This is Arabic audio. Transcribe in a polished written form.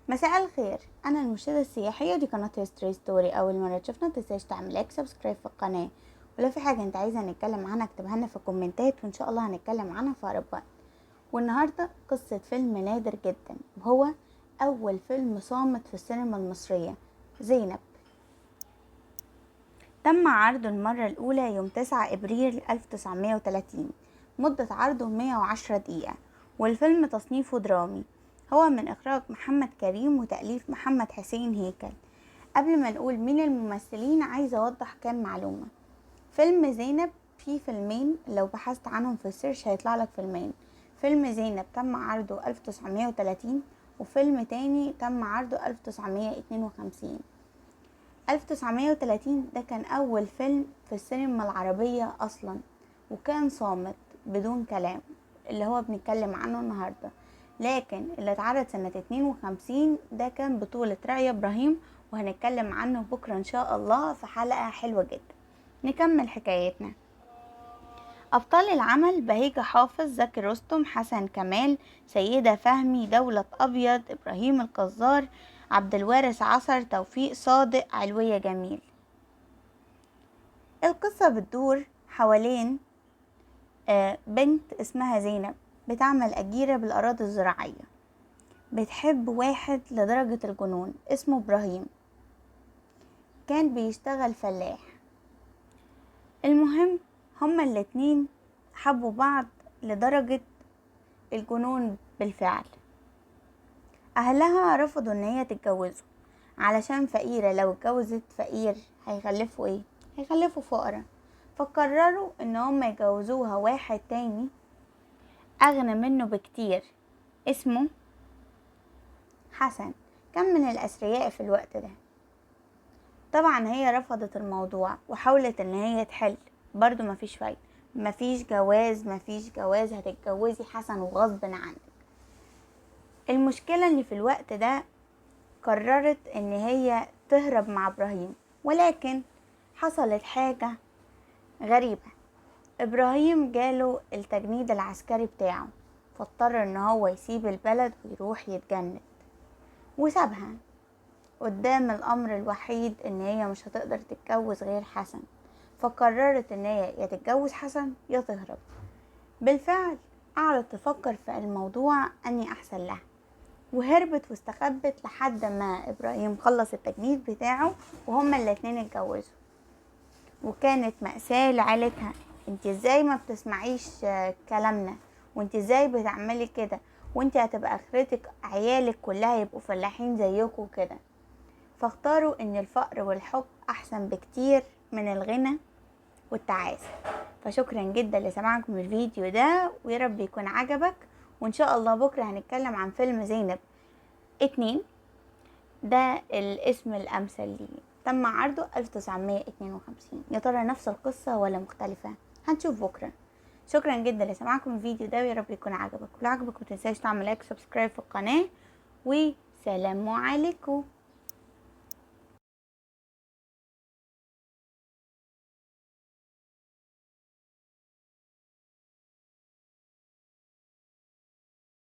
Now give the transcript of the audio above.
مساء الخير، انا المرشده السياحيه دي قناه هيستوري ستوري. اول مره تشوفنا متنساش تعمل لايك سبسكرايب في القناه، ولو في حاجه انت عايزه نتكلم عنها اكتبها لنا في الكومنتات وان شاء الله هنتكلم عنها في اقرب وقت. والنهارده قصه فيلم نادر جدا، وهو اول فيلم صامت في السينما المصريه، زينب. تم عرضه المره الاولى يوم 9 ابريل 1930. مده عرضه 110 دقيقه، والفيلم تصنيفه درامي. هو من إخراج محمد كريم وتأليف محمد حسين هيكل. قبل ما نقول مين الممثلين عايزة أوضح كام معلومة. فيلم زينب فيه فيلمين، لو بحثت عنهم في السيرش هيطلع لك فيلمين. فيلم زينب تم عرضه 1930، وفيلم تاني تم عرضه 1952. 1930 ده كان أول فيلم في السينما العربية أصلا، وكان صامت بدون كلام، اللي هو بنتكلم عنه النهاردة. لكن اللي اتعرض سنة 52 ده كان بطولة رأي إبراهيم، وهنتكلم عنه بكرة إن شاء الله في حلقة حلوة جدا. نكمل حكايتنا. أبطال العمل: بهيجة حافظ، زكي رستم، حسن كمال، سيدة فهمي، دولة أبيض، إبراهيم القزار، عبد الوارث عصر، توفيق صادق، علوية جميل. القصة بتدور حوالين بنت اسمها زينب، بتعمل أجيرة بالأراضي الزراعية. بتحب واحد لدرجة الجنون اسمه إبراهيم، كان بيشتغل فلاح. المهم هما الاتنين حبوا بعض لدرجة الجنون بالفعل. أهلها رفضوا إن هي تتجوزه علشان فقيرة، لو اتجوزت فقير هيخلفوا ايه؟ هيخلفوا فقراء. فقرروا ان هم يجوزوها واحد تاني اغنى منه بكتير، اسمه حسن، كان من الاثرياء في الوقت ده. طبعا هي رفضت الموضوع وحاولت ان هي تحل، برضو مفيش فايدة. مفيش جواز، مفيش جواز، هتتجوزي حسن وغصب عنك. المشكلة ان في الوقت ده قررت ان هي تهرب مع ابراهيم، ولكن حصلت حاجة غريبة. ابراهيم جاله التجنيد العسكري بتاعه، فاضطر ان هو يسيب البلد ويروح يتجند، وسابها قدام الامر الوحيد ان هي مش هتقدر تتجوز غير حسن. فقررت ان هي يا تتجوز حسن يا تهرب. بالفعل قعدت تفكر في الموضوع اني احسن لها، وهربت واستخبت لحد ما ابراهيم خلص التجنيد بتاعه وهما الاتنين اتجوزوا. وكانت مأساة لعيلتها، انت ازاي ما بتسمعيش كلامنا، وانت ازاي بتعملي كده، وانت هتبقى اخرتك عيالك كلها يبقوا فلاحين زيكم كده. فاختاروا ان الفقر والحب احسن بكتير من الغنى والتعاسة. فشكرا جدا لسماعكم الفيديو ده، ويا رب يكون عجبك. وان شاء الله بكرة هنتكلم عن فيلم زينب 2، ده الاسم الامثل ليه. تم عرضه 1952. يا ترى نفس القصة ولا مختلفة؟ هنشوف بكرة. شكرا جدا لسماعكم الفيديو ده، ويا رب يكون عجبك. ولو عجبك متنساش تعمل لايك سبسكرايب في القناة، وسلام عليكم.